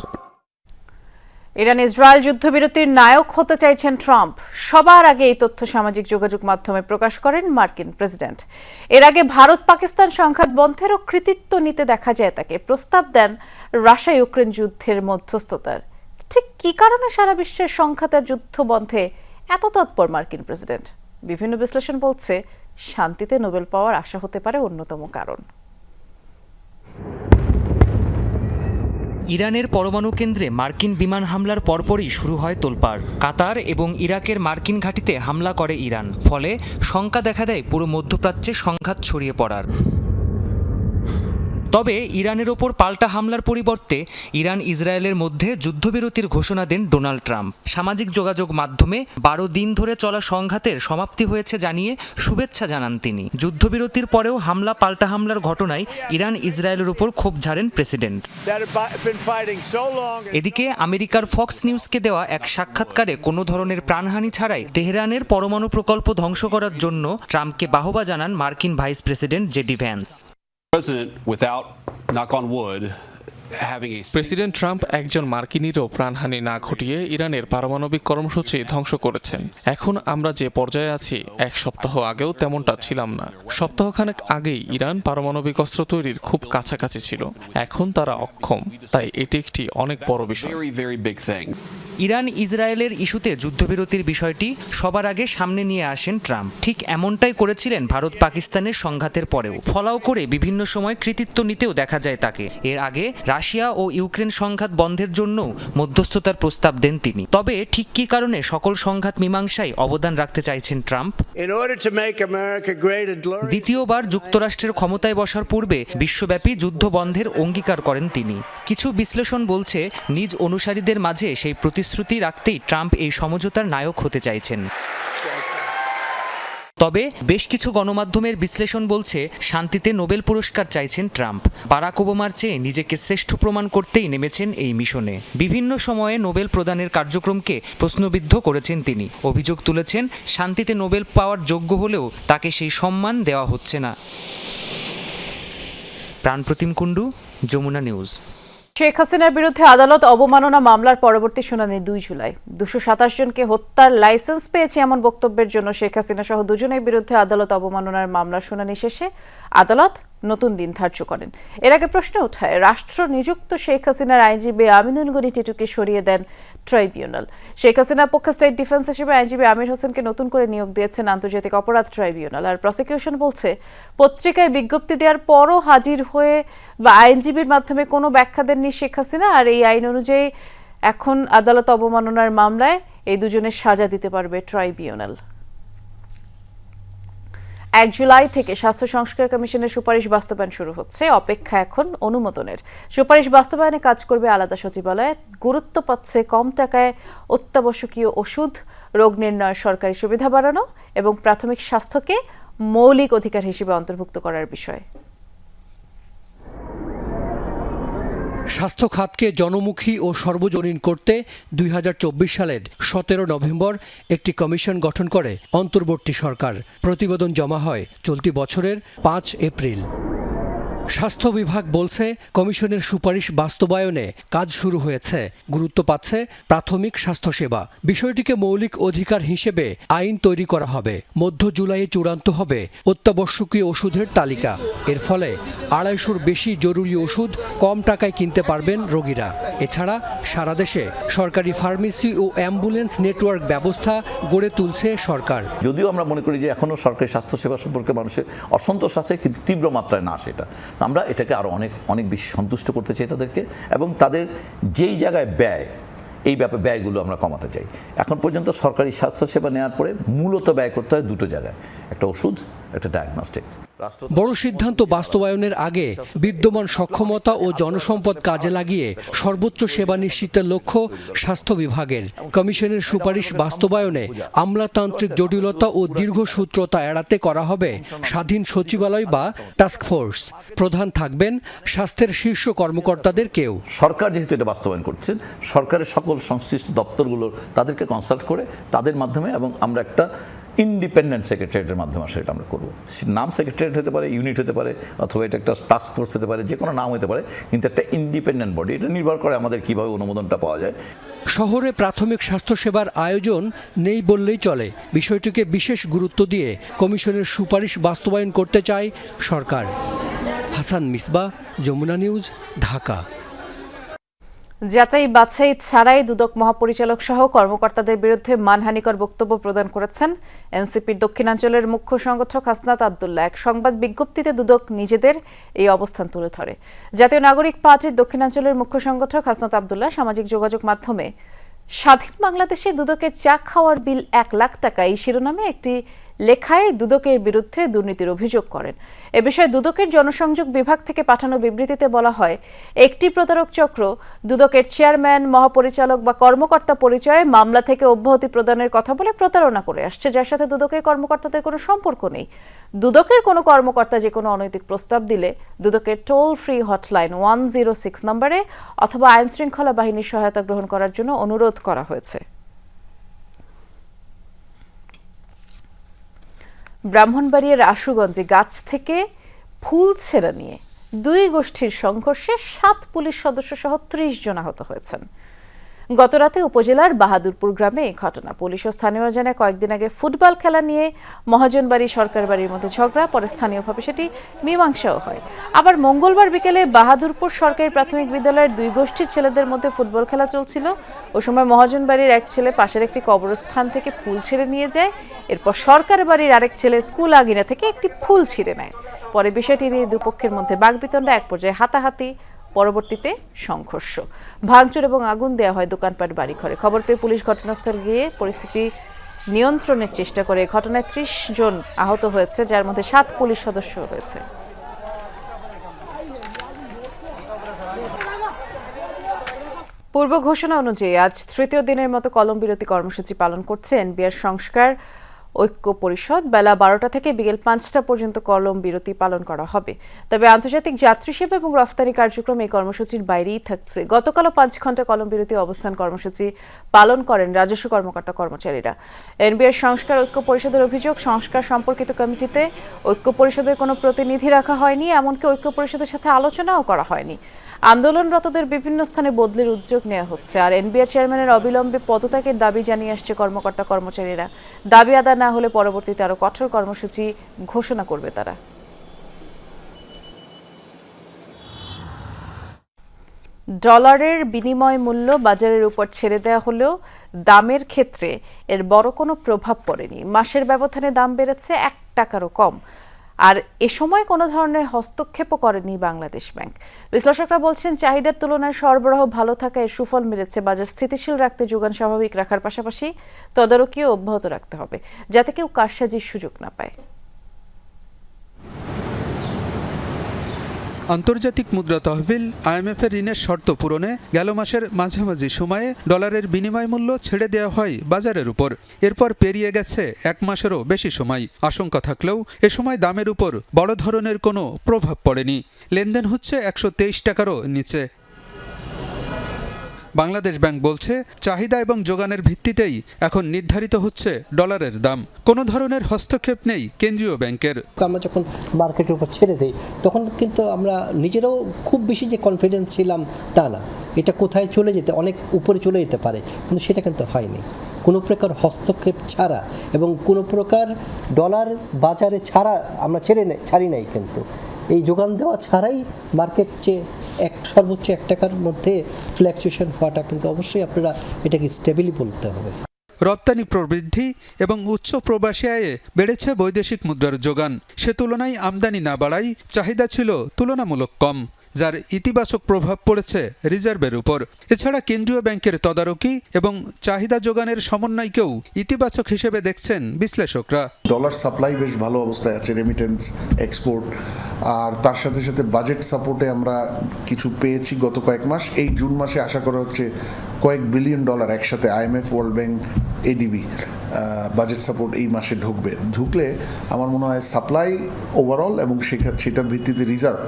Iran Israel যুদ্ধবিরতির নায়ক হতে চাইছেন ট্রাম্প। সবার আগে এই তথ্য সামাজিক যোগাযোগ মাধ্যমে প্রকাশ করেন মার্কিন প্রেসিডেন্ট। এর আগে ভারত পাকিস্তান সংঘাত বন্ধেরও কৃতিত্ব নিতে দেখা যায় তাকে। প্রস্তাব দেন রাশিয়া ইউক্রেন যুদ্ধের মধ্যস্থতার। ঠিক কী কারণে সারা বিশ্বের সংঘাতের যুদ্ধ বন্ধে এত তৎপর মার্কিন প্রেসিডেন্ট? বিভিন্ন বিশ্লেষণ বলছে, শান্তিতে নোবেল পাওয়ার আশা হতে পারে অন্যতম কারণ। ইরানের পরমাণু কেন্দ্রে মার্কিন বিমান হামলার পরপরই শুরু হয় তোলপাড়। কাতার এবং ইরাকের মার্কিন ঘাঁটিতে হামলা করে ইরান, ফলে শঙ্কা দেখা দেয় পুরো মধ্যপ্রাচ্যে সংঘাত ছড়িয়ে পড়ার। তবে ইরানের ওপর পাল্টা হামলার পরিবর্তে ইরান ইসরায়েলের মধ্যে যুদ্ধবিরতির ঘোষণা দেন ডোনাল্ড ট্রাম্প। সামাজিক যোগাযোগ মাধ্যমে 12 দিন ধরে চলা সংঘাতের সমাপ্তি হয়েছে জানিয়ে শুভেচ্ছা জানান তিনি। যুদ্ধবিরতির পরেও হামলা পাল্টা হামলার ঘটনায় ইরান ইসরায়েলের ওপর ক্ষোভ ঝাড়েন প্রেসিডেন্ট। এদিকে আমেরিকার ফক্স নিউজকে দেওয়া এক সাক্ষাৎকারে কোনো ধরনের প্রাণহানি ছাড়াই তেহরানের পরমাণু প্রকল্প ধ্বংস করার জন্য ট্রাম্পকে বাহবা জানান মার্কিন vice president JD Vance. President Trump একজন মার্কিনীরও প্রাণহানি না ঘটিয়ে ইরানের পারমাণবিক কর্মসূচি ধ্বংস করেছেন। এখন আমরা যে পর্যায়ে আছি, 1 সপ্তাহ আগেও তেমনটা ছিলাম না। সপ্তাহখানেক আগেই ইরান পারমাণবিক অস্ত্র তৈরির খুব কাছাকাছি ছিল। এখন তারা অক্ষম, তাই এটি একটি অনেক বড় বিষয়। ইরান ইসরায়েলের ইস্যুতে যুদ্ধবিরতির বিষয়টি সবার আগে সামনে নিয়ে আসেন ট্রাম্প। ঠিক এমনটাই করেছিলেন ভারত পাকিস্তানের সংঘাতের পরেও। ফলাও করে বিভিন্ন সময় কৃতিত্ব নিতেও দেখা যায় তাকে। এর আগে রাশিয়া ও ইউক্রেন সংঘাত বন্ধের জন্য মধ্যস্থতার প্রস্তাব দেন তিনি। তবে ঠিক কী কারণে সকল সংঘাত মীমাংসায় অবদান রাখতে চাইছেন ট্রাম্প? দ্বিতীয়বার যুক্তরাষ্ট্রের ক্ষমতায় বসার পূর্বে বিশ্বব্যাপী যুদ্ধ বন্ধের অঙ্গীকার করেন তিনি। কিছু বিশ্লেষণ বলছে, নিজ অনুসারীদের মাঝে সেই প্রতিশ্রুতি রাখতেই ট্রাম্প এই সমঝোতার নায়ক হতে চাইছেন। তবে বেশ কিছু গণমাধ্যমের বিশ্লেষণ বলছে, শান্তিতে নোবেল পুরস্কার চাইছেন ট্রাম্প। বারাক ওবামার চেয়ে নিজেকে শ্রেষ্ঠ প্রমাণ করতেই নেমেছেন এই মিশনে। বিভিন্ন সময়ে নোবেল প্রদানের কার্যক্রমকে প্রশ্নবিদ্ধ করেছেন তিনি। অভিযোগ তুলেছেন, শান্তিতে নোবেল পাওয়ার যোগ্য হলেও তাকে সেই সম্মান দেওয়া হচ্ছে না। প্রাণপ্রতিম কুণ্ডু, যমুনা নিউজ। শেখ হাসিনার বিরুদ্ধে আদালত অবমাননা মামলার পরবর্তী শুনানি ২ জুলাই। ২২৭ জনকে হত্যার লাইসেন্স পেয়েছে এমন বক্তব্যের জন্য শেখ হাসিনা সহ দুজনের বিরুদ্ধে আদালত অবমাননার মামলার শুনানি শেষে আদালত নতুন দিন ধার্য করেন। এর আগে প্রশ্ন ওঠায় রাষ্ট্র নিযুক্ত শেখ হাসিনার আইনজীবী আমিনুল গনি টিটুকে সরিয়ে দেন ট্রাইব্যুনাল। শেখ হাসিনার পক্ষে স্টেট ডিফেন্স হিসেবে আইনজীবী আমির হোসেনকে নতুন করে নিয়োগ দিয়েছেন আন্তর্জাতিক অপরাধ ট্রাইব্যুনাল। আর প্রসিকিউশন বলছে, পত্রিকায় বিজ্ঞপ্তি দেওয়ার পরও হাজির হয়ে বা আইনজীবীর মাধ্যমে কোনো ব্যাখ্যা দেননি শেখ হাসিনা। আর এই আইন অনুযায়ী এখন আদালত অবমাননার মামলায় এই দুজনের সাজা দিতে পারবে ট্রাইব্যুনাল। ১ জুলাই থেকে স্বাস্থ্য সংস্কার কমিশনের সুপারিশ বাস্তবায়ন শুরু হচ্ছে। অপেক্ষা এখন অনুমোদনের। সুপারিশ বাস্তবায়নে কাজ করবে আলাদা সচিবালয়। গুরুত্ব পাচ্ছে কম টাকায় অত্যাবশ্যকীয় ওষুধ, রোগ নির্ণয় সরকারি সুবিধা বাড়ানো এবং প্রাথমিক স্বাস্থ্যকে মৌলিক অধিকার হিসেবে অন্তর্ভুক্ত করার বিষয়। স্বাস্থ্য খাতকে জনমুখী ও সর্বজনীন করতে ২০২৪ সালের ১৭ নভেম্বর একটি কমিশন গঠন করে অন্তর্বর্তী সরকার। প্রতিবেদন জমা হয় চলতি বছরের ৫ এপ্রিল। স্বাস্থ্য বিভাগ বলছে, কমিশনের সুপারিশ বাস্তবায়নে কাজ শুরু হয়েছে। গুরুত্ব পাচ্ছে প্রাথমিক স্বাস্থ্যসেবা। বিষয়টিকে মৌলিক অধিকার হিসেবে আইন তৈরি করা হবে। মধ্য জুলাইয়ে চূড়ান্ত হবে অত্যাবশ্যকীয় ওষুধের তালিকা। এর ফলে ২৫০'র বেশি জরুরি ওষুধ কম টাকায় কিনতে পারবেন রোগীরা। এছাড়া সারা দেশে সরকারি ফার্মেসি ও অ্যাম্বুলেন্স নেটওয়ার্ক ব্যবস্থা গড়ে তুলছে সরকার। যদিও আমরা মনে করি যে এখনও সরকারি স্বাস্থ্যসেবা সম্পর্কে মানুষের অসন্তোষ আছে, কিন্তু তীব্র মাত্রায় না সেটা। আমরা এটাকে আরও অনেক বেশি সন্তুষ্ট করতে চাই তাদেরকে, এবং তাদের যেই জায়গায় ব্যয়, এই ব্যয়গুলো আমরা কমাতে চাই। এখন পর্যন্ত সরকারি স্বাস্থ্যসেবা নেওয়ার পরে মূলত ব্যয় করতে হয় দুটো জায়গায়, একটা ওষুধ, একটা ডায়াগনস্টিক। বড় সিদ্ধান্ত বাস্তবায়নের আগে বিদ্যমান সক্ষমতা ও জনসম্পদ কাজে লাগিয়ে সর্বোচ্চ সেবা নিশ্চিতের লক্ষ্য স্বাস্থ্য বিভাগের। কমিশনের সুপারিশ বাস্তবায়নে আমলাতান্ত্রিক জটিলতা ও দীর্ঘসূত্রতা এড়াতে করা হবে স্বাধীন সচিবালয় বা টাস্কফোর্স। প্রধান থাকবেন স্বাস্থ্যের শীর্ষ কর্মকর্তাদের কেউ। সরকার যেহেতু এটা বাস্তবায়ন করছেন, সরকারের সকল সংশ্লিষ্ট দপ্তরগুলো তাদেরকে কনসাল্ট করে তাদের মাধ্যমে, এবং আমরা একটা ইন্ডিপেন্ডেন্ট সেক্রেটারিয়েটের মাধ্যমে সেটা আমরা করবো। নাম সেক্রেটারিয়েট হতে পারে, ইউনিট হতে পারে, অথবা এটা একটা টাস্ক ফোর্স হতে পারে, যে কোনো নাম হতে পারে, কিন্তু একটা ইন্ডিপেন্ডেন্ট বডি। এটা নির্ভর করে আমাদের কীভাবে অনুমোদনটা পাওয়া যায়। শহরে প্রাথমিক স্বাস্থ্যসেবার আয়োজন নেই বললেই চলে। বিষয়টিকে বিশেষ গুরুত্ব দিয়ে কমিশনের সুপারিশ বাস্তবায়ন করতে চায় সরকার। হাসান মিসবাহ, যমুনা নিউজ, ঢাকা। যাচাই বাছাই ছাড়াই দুদক মহাপরিচালক সহ কর্মকর্তাদের বিরুদ্ধে মানহানিকর বক্তব্য প্রদান করেছেন এনসিপির দক্ষিণাঞ্চলের মুখ্য সংগঠক হাসনাত আব্দুল্লাহ। এক সংবাদ বিজ্ঞপ্তিতে দুদক নিজেদের এই অবস্থান তুলে ধরে। জাতীয় নাগরিক পার্টির দক্ষিণাঞ্চলের মুখ্য সংগঠক হাসনাত আব্দুল্লাহ সামাজিক যোগাযোগ মাধ্যমে স্বাধীন বাংলাদেশে দুদকের চা খাওয়ার বিল ১ লাখ টাকা এই শিরোনামে একটি লেখায় দুদকের বিরুদ্ধে দুর্নীতির অভিযোগ করেন। এ বিষয়ে দুদকের জনসংযোগ বিভাগ থেকে পাঠানো বিবৃতিতে বলা হয়, একটি প্রতারক চক্র দুদকের চেয়ারম্যান, মহাপরিচালক বা কর্মকর্তা পরিচয়ে মামলা থেকে অব্যাহতি প্রদানের কথা বলে প্রতারণা করে আসছে, যার সাথে দুদকের কর্মকর্তাদের কোনো সম্পর্ক নেই। দুদকের কোনো কর্মকর্তা যে কোনো অনৈতিক প্রস্তাব দিলে দুদকের টোল ফ্রি হটলাইন 106 নম্বরে অথবা আইন শৃঙ্খলা বাহিনীর সহায়তা গ্রহণ করার জন্য অনুরোধ করা হয়েছে। ব্রাহ্মণবাড়িয়ার আশুগঞ্জে গাছ থেকে ফুল ছেঁড়া নিয়ে 2 গোষ্ঠীর সংঘর্ষে 7 পুলিশ সদস্য সহ 30 জন আহত হয়েছেন। গতরাতে উপজেলার বাহাদুরপুর গ্রামে এই ঘটনা। পুলিশ ও স্থানীয়রা জানায়, কয়েকদিন আগে ফুটবল খেলা নিয়ে মহাজনবাড়ি সরকার বাড়ির মধ্যে ঝগড়া, পরে স্থানীয়ভাবে সেটি মীমাংসাও হয়। আবার মঙ্গলবার বিকেলে বাহাদুরপুর সরকারি প্রাথমিক বিদ্যালয়ের 2 গোষ্ঠীর ছেলেদের মধ্যে ফুটবল খেলা চলছিল। ওই সময় মহাজনবাড়ির এক ছেলে পাশের একটি কবরস্থান থেকে ফুল ছিঁড়ে নিয়ে যায়। এরপর সরকার বাড়ির আরেক ছেলে স্কুল আঙিনা থেকে একটি ফুল ছিঁড়ে নেয়। পরে বিষয়টি নিয়ে দুপক্ষের মধ্যে বাকবিতণ্ডা, এক পর্যায়ে হাতাহাতি, পরবর্তীতে সংঘর্ষ, ভাঙচুর এবং আগুন দেওয়া হয় দোকানপাট, বাড়িঘরে। খবর পেয়ে পুলিশ ঘটনাস্থলে গিয়ে পরিস্থিতি নিয়ন্ত্রণের চেষ্টা করে। ঘটনায় 30 জন আহত হয়েছে, যার মধ্যে 7 পুলিশ সদস্য রয়েছে। পূর্ব ঘোষণা অনুযায়ী আজ তৃতীয় দিনের মতো কলম বিরতি কর্মসূচি পালন করছে এনবিআর সংস্কার ঐক্য পরিষদ বেলা 12টা থেকে বিকেল 5টা পর্যন্ত কলম বিরতি পালন করা হবে। তবে আন্তর্জাতিক যাত্রী সেবা এবং রফতানি কার্যক্রম এই কর্মসূচির বাইরেই থাকছে। গতকালও 5 ঘন্টা কলম বিরতি অবস্থান কর্মসূচি পালন করেন রাজস্ব কর্মকর্তা কর্মচারীরা। এনবিআর সংস্কার ঐক্য পরিষদের অভিযোগ, সংস্কার সম্পর্কিত কমিটিতে ঐক্য পরিষদের কোনো প্রতিনিধি রাখা হয়নি, এমনকি ঐক্য পরিষদের সাথে আলোচনাও করা হয়নি। আন্দোলনরতদের বিভিন্ন স্থানে বদলির উদ্যোগ নেওয়া হচ্ছে। আর এনবিআর চেয়ারম্যানের অবিলম্বে পদত্যাগের দাবি জানিয়ে আসছে কর্মকর্তা কর্মচারীরা। দাবি আদায় না হলে পরবর্তীতে আরো কঠোর কর্মসূচি ঘোষণা করবে তারা। ডলারের বিনিময় মূল্য বাজারের উপর ছেড়ে দেওয়া হলেও দামের ক্ষেত্রে এর বড় কোনো প্রভাব পড়েনি। মাসের ব্যবধানে দাম বেড়েছে 1 টাকারও কম। আর এ সময় কোনো ধরনের হস্তক্ষেপও করেনি বাংলাদেশ ব্যাংক। বিশ্লেষকরা বলছেন, চাহিদার তুলনায় সরবরাহ ভালো থাকায় সুফল মিলেছে। বাজার স্থিতিশীল রাখতে যোগান স্বাভাবিক রাখার পাশাপাশি তদারকিও অব্যাহত রাখতে হবে, যাতে কেউ কারসাজির সুযোগ না পায়। আন্তর্জাতিক মুদ্রা তহবিল আইএমএফের ঋণের শর্ত পূরণে গেল মাসের মাঝামাঝি সময়ে ডলারের বিনিময় মূল্য ছেড়ে দেওয়া হয় বাজারের উপর। এরপর পেরিয়ে গেছে 1 মাসেরও বেশি সময়। আশঙ্কা থাকলেও এ সময় দামের উপর বড় ধরনের কোনো প্রভাব পড়েনি। লেনদেন হচ্ছে 123 টাকারও নিচে। বাংলাদেশ ব্যাংক বলছে, চাহিদা এবং যোগানের ভিত্তিতেই এখন নির্ধারিত হচ্ছে ডলারের দাম। কোনো ধরনের হস্তক্ষেপ নেই কেন্দ্রীয় ব্যাংকের। আমরা যখন মার্কেটের উপর ছেড়ে দিই তখন কিন্তু আমরা নিজেরাও খুব বেশি যে কনফিডেন্স ছিলাম তা না। এটা কোথায় চলে যেতে, অনেক উপরে চলে যেতে পারে, কিন্তু সেটা কিন্তু হয়নি। কোনো প্রকার হস্তক্ষেপ ছাড়া এবং কোনো প্রকার ডলার বাজারে ছাড়া আমরা ছাড়ি নাই। কিন্তু এই যোগান দেওয়া ছাড়াই মার্কেট যে সর্বোচ্চ 1 টাকার মধ্যে ফ্ল্যাকচুয়েশন হওয়াটা কিন্তু অবশ্যই আপনারা এটাকে স্টেবিলি বলতে হবে। রপ্তানি প্রবৃদ্ধি এবং উচ্চ প্রবাসী আয়ে বেড়েছে বৈদেশিক মুদ্রার যোগান। সে তুলনায় আমদানি না বাড়ায় চাহিদা ছিল তুলনামূলক কম, যার ইতিবাচক প্রভাব পড়েছে রিজার্ভের উপর। এছাড়া কেন্দ্রীয় ব্যাংকের তদারকি এবং চাহিদা যোগানের সমন্বয়কেও ইতিবাচক হিসেবে দেখছেন বিশ্লেষকরা। ডলার সাপ্লাই বেশ ভালো অবস্থায় আছে, রেমিটেন্স, এক্সপোর্ট, আর তার সাথে সাথে বাজেট সাপোর্টে আমরা কিছু পেয়েছি গত কয়েক মাস। এই জুন মাসে আশা করা হচ্ছে কয়েক বিলিয়ন ডলার একসাথে IMF, world bank, ADB budget support এই মাসে ঢুকলে আমার মনে হয় সাপ্লাই ওভারঅল এবং সেটার ভিত্তিতে রিজার্ভ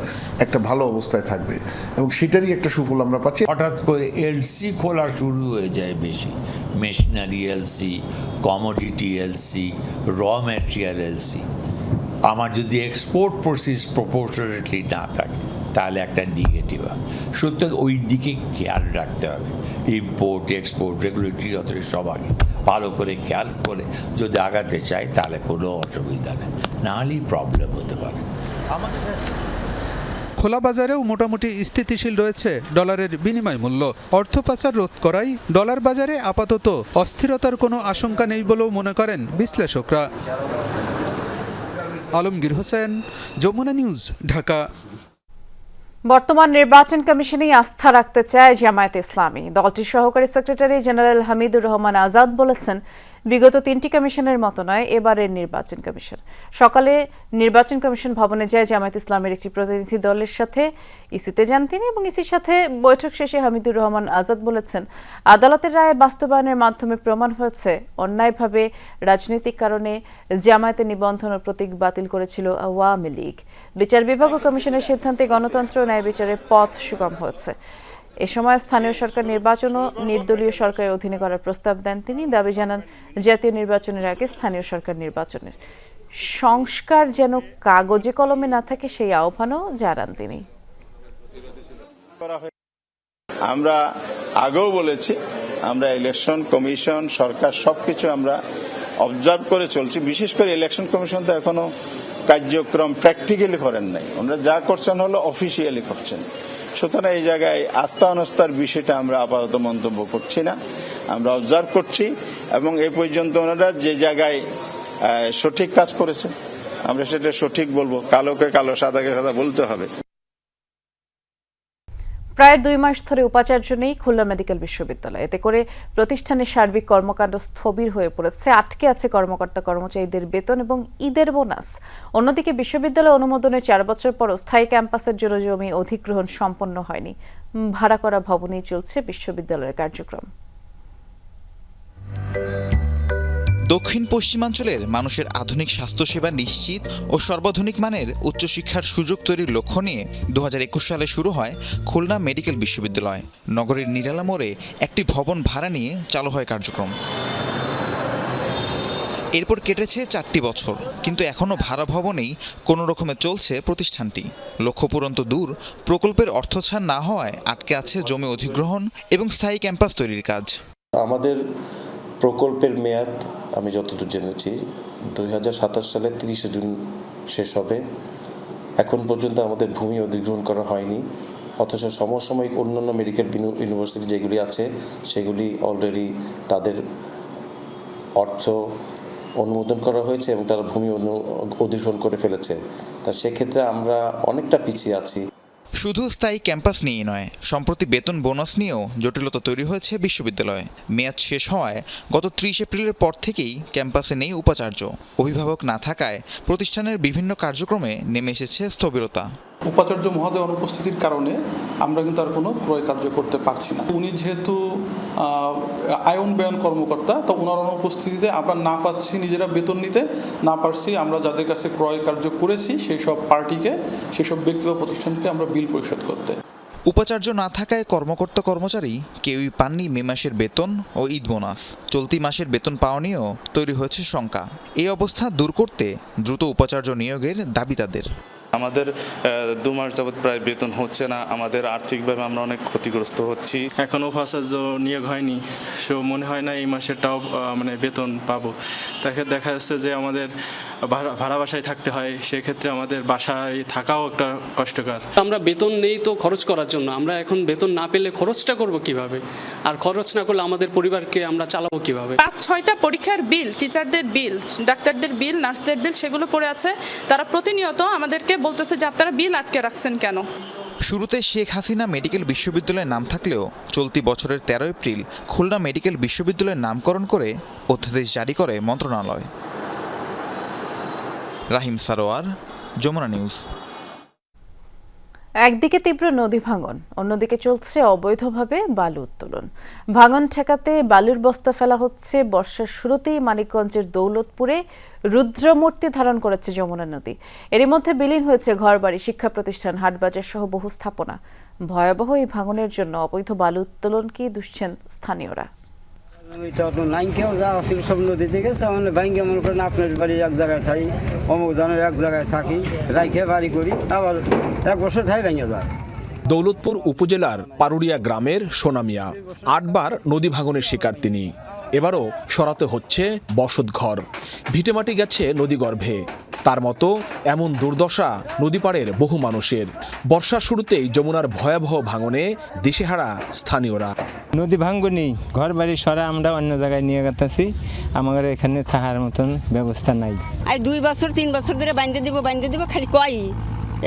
একটা ভালো অবস্থায় থাকবে এবং সেটারই একটা সুফল আমরা পাচ্ছি। হঠাৎ করে এলসি খোলা শুরু হয়ে যায় বেশি, মেশিনারি এলসি, কমোডিটি এলসি, র ম্যাটেরিয়াল এলসি। আমার যদি এক্সপোর্ট প্রসেস প্রপোর্শনেটলি না থাকে তাহলে একটা নেগেটিভ হয়। সুতরাং ওই দিকে খেয়াল রাখতে হবে। ইম্পোর্ট, এক্সপোর্ট, রেগুলেটরি অথরিটি সবারই ভালো করে খেয়াল করে যদি আগাতে চাই তাহলে কোনো অসুবিধা নেই, নাহলেই প্রবলেম হতে পারে। খোলা বাজারেও মোটামুটি স্থিতিশীল রয়েছে ডলারের বিনিময় মূল্য। অর্থ পাচার রোধ করায় ডলার বাজারে আপাতত অস্থিরতার কোনো আশঙ্কা নেই বলেও মনে করেন বিশ্লেষকরা। আলমগীর হোসেন, যমুনা নিউজ, ঢাকা। বর্তমান নির্বাচন কমিশনেই আস্থা রাখতে চায় জামায়াতে ইসলামী। দলটির সহকারী সেক্রেটারি জেনারেল হামিদুর রহমান আজাদ বলেছেন, বিগত 3টি কমিশনের মতো নয় এবারের নির্বাচন কমিশন। সকালে নির্বাচন কমিশন ভবনে যায় জামায়াত ইসলামের একটি প্রতিনিধি দলের সাথে। ইসিতে যান তিনি এবং ইসির সাথে বৈঠক শেষে হামিদুর রহমান আজাদ বলেছেন, আদালতের রায় বাস্তবায়নের মাধ্যমে প্রমাণ হয়েছে অন্যায়ভাবে রাজনৈতিক কারণে জামায়াতের নিবন্ধন ও প্রতীক বাতিল করেছিল আওয়ামী লীগ। বিচার বিভাগ ও কমিশনের সিদ্ধান্তে গণতন্ত্র ও ন্যায় বিচারের পথ সুগম হয়েছে। এ সময় স্থানীয় সরকার নির্বাচন ও নির্দলীয় সরকারের অধীনে করার প্রস্তাব দেন তিনি। দাবি জানান, জাতীয় নির্বাচনের আগে স্থানীয় সরকার নির্বাচনের সংস্কার যেন কাগজে কলমে না থাকে সেই আহ্বানও জানান তিনি। আমরা আগেও বলেছি, আমরা ইলেকশন কমিশন, সরকার সবকিছু আমরা অবজার্ভ করে চলছি। বিশেষ করে ইলেকশন কমিশন তো এখনো কার্যক্রম প্র্যাকটিক্যালি করেন নাই, ওনারা যা করছেন হলো অফিসিয়ালি করছেন। সুতরাং এই জায়গায় আস্থা অনাস্থার বিষয়টা আমরা আপাতত মন্তব্য করছি না, আমরা অবজার্ভ করছি এবং এই পর্যন্ত ওনারা যে জায়গায় সঠিক কাজ করেছে আমরা সেটা সঠিক বলবো, কালোকে কালো, সাদাকে সাদা বলতে হবে। প্রায় 2 মাস ধরে উপাচার্য নেই খুলনা মেডিকেল বিশ্ববিদ্যালয়। এতে করে প্রতিষ্ঠানের সার্বিক কর্মকাণ্ড স্থবির হয়ে পড়েছে। আটকে আছে কর্মকর্তা কর্মচারীদের বেতন এবং ঈদের বোনাস। অন্যদিকে বিশ্ববিদ্যালয় অনুমোদনের 4 বছর পরও স্থায়ী ক্যাম্পাসের জন্য জমি অধিগ্রহণ সম্পন্ন হয়নি। ভাড়া করা ভবনেই চলছে বিশ্ববিদ্যালয়ের কার্যক্রম। দক্ষিণ পশ্চিমাঞ্চলের মানুষের আধুনিক স্বাস্থ্যসেবা নিশ্চিত ও সর্বাধুনিক মানের উচ্চশিক্ষার সুযোগ তৈরির লক্ষ্য নিয়ে 2021 সালে শুরু হয় খুলনা মেডিকেল বিশ্ববিদ্যালয়। নগরের নিরালা মোড়ে একটি ভবন ভাড়া নিয়ে চালু হয় কার্যক্রম। এরপর কেটেছে 4টি বছর, কিন্তু এখনও ভাড়া ভবনেই কোনো রকমে চলছে প্রতিষ্ঠানটি। লক্ষ্যপূরণ তো দূর, প্রকল্পের অর্থ ছাড় না হওয়ায় আটকে আছে জমি অধিগ্রহণ এবং স্থায়ী ক্যাম্পাস তৈরির কাজ। আমাদের প্রকল্পের মেয়াদ আমি যতদূর জেনেছি 2027 সালে 30 জুন শেষ হবে। এখন পর্যন্ত আমাদের ভূমি অধিগ্রহণ করা হয়নি, অথচ সমসাময়িক অন্যান্য মেডিকেল ইউনিভার্সিটি যেগুলি আছে সেগুলি অলরেডি তাদের অর্থ অনুমোদন করা হয়েছে এবং তারা ভূমি অধিগ্রহণ করে ফেলেছে। তা সেক্ষেত্রে আমরা অনেকটা পিছিয়ে আছি। শুধু স্থায়ী ক্যাম্পাস নিয়ে নয়, সম্প্রতি বেতন বোনাস নিয়েও জটিলতা তৈরি হয়েছে বিশ্ববিদ্যালয়ে। মেয়াদ শেষ হওয়ায় গত 30 এপ্রিলের পর থেকেই ক্যাম্পাসে নেই উপাচার্য। অভিভাবক না থাকায় প্রতিষ্ঠানের বিভিন্ন কার্যক্রমে নেমে এসেছে স্থবিরতা। উপাচার্য মহোদয় অনুপস্থিতির কারণে আমরা কিন্তু আর কোনো ক্রয় কার্য করতে পারছি না। উনি যেহেতু আয়ন ব্যয়ন কর্মকর্তা, তো ওনার অনুপস্থিতিতে আমরা না পাচ্ছি নিজেরা বেতন নিতে, না পারছি আমরা যাদের কাছে ক্রয় কার্য করেছি সেই সব পার্টিকে, সেই সব ব্যক্তি বা প্রতিষ্ঠানকে আমরা বিল পরিশোধ করতে। উপাচার্য না থাকায় কর্মকর্তা কর্মচারী কেউই পাননি মে মাসের বেতন ও ঈদ বোনাস। চলতি মাসের বেতন পাওয়া নিয়েও তৈরি হয়েছে শঙ্কা। এই অবস্থা দূর করতে দ্রুত উপাচার্য নিয়োগের দাবি তাদের। আমাদের 2 মাস যাবৎ প্রায় বেতন হচ্ছে না, আমাদের আর্থিকভাবে আমরা অনেক ক্ষতিগ্রস্ত হচ্ছি। এখনও উপাচার্য নিয়োগ হয়নি, সে মনে হয় না এই মাসেরটাও মানে বেতন পাবো। তাকে দেখা যাচ্ছে যে আমাদের ভাড়া বাসায় থাকতে হয়, সেক্ষেত্রে আমাদের বাসায় থাকাও একটা কষ্টকর। আমরা বেতন নেই তো খরচ করার জন্য, আমরা এখন বেতন না পেলে খরচটা করব কিভাবে, আর খরচ না করলে আমাদের পরিবারকে আমরা চালাবো কিভাবে। 5-6টা পরীক্ষার বিল, টিচারদের বিল, ডাক্তারদের বিল, নার্সদের বিল সেগুলো পড়ে আছে। তারা প্রতিনিয়ত আমাদেরকে বলতেছে যে আপনারা বিল আটকে রাখছেন কেন। শুরুতে শেখ হাসিনা মেডিকেল বিশ্ববিদ্যালয়ের নাম থাকলেও চলতি বছরের 13 এপ্রিল খুলনা মেডিকেল বিশ্ববিদ্যালয়ের নামকরণ করে অধ্যাদেশ জারি করে মন্ত্রণালয়। রাহিম সারোয়ার, যমুনা নিউজ। একদিকে তীব্র নদী ভাঙন, অন্যদিকে চলছে অবৈধভাবে বালু উত্তোলন। ভাঙন ঠেকাতে বালুর বস্তা ফেলা হচ্ছে। বর্ষার শুরুতেই মানিকগঞ্জের দৌলতপুরে রুদ্রমূর্তি ধারণ করেছে যমুনা নদী। এরই মধ্যে বিলীন হয়েছে ঘরবাড়ি, শিক্ষা প্রতিষ্ঠান, হাটবাজার সহ বহু স্থাপনা। ভয়াবহ এই ভাঙনের জন্য অবৈধ বালু উত্তোলনকে দুষছেন স্থানীয়রা। সব নদীতে গেছে, ভাঙ্গে মনে করেন আপনার বাড়ি এক জায়গায় থাকি, অমুক জানের এক জায়গায় থাকি, রাইখে বাড়ি করি, আবার 1 বছর থাই ভেঙে যায়। দৌলতপুর উপজেলার পারুরিয়া গ্রামের সোনামিয়া 8 বার নদী ভাঙনের শিকার তিনি। এবারও সরাতে হচ্ছে বসতঘর, ভিটেমাটি গেছে নদী গর্ভে। তার মতো এমন দুর্দশা নদীপাড়ের বহু মানুষের। বর্ষার শুরুতেই যমুনার ভয়াবহ ভাঙনে দিশেহারা স্থানীয়রা। নদী ভাঙ্গনি, ঘর বাড়ি সরা আমরা অন্য জায়গায় নিয়ে গেছি, আমাদের এখানে থাকার মতন ব্যবস্থা নাই। 2 বছর 3 বছর ধরে বাঁধতে দিব খালি কয়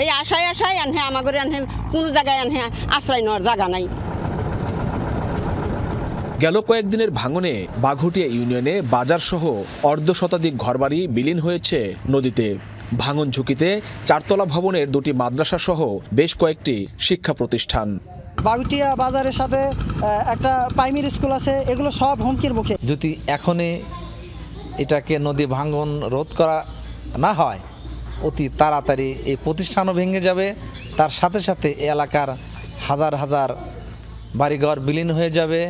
এই আশায় আনহে আমাদের আনহে কোনো জায়গায় আনহে আশ্রয় নেওয়ার জায়গা নাই। গেল কয়েকদিনের ভাঙনে বাঘুটিয়া ইউনিয়নে বাজার সহ অর্ধশতাধিক ঘরবাড়ি বিলীন হয়েছে নদীতে। ভাঙন ঝুঁকিতে 4 তলা ভবনের 2টি মাদ্রাসা সহ বেশ কয়েকটি শিক্ষা প্রতিষ্ঠান। বাঘুটিয়া বাজারের সাথে একটা প্রাইমারি স্কুল আছে, এগুলো সব হুমকির মুখে। যদি এখনই এটাকে নদী ভাঙন রোধ করা না হয়, অতি তাড়াতাড়ি এই প্রতিষ্ঠানও ভেঙে যাবে, তার সাথে সাথে এলাকার হাজার হাজার বাড়িঘর বিলীন হয়ে যাবে।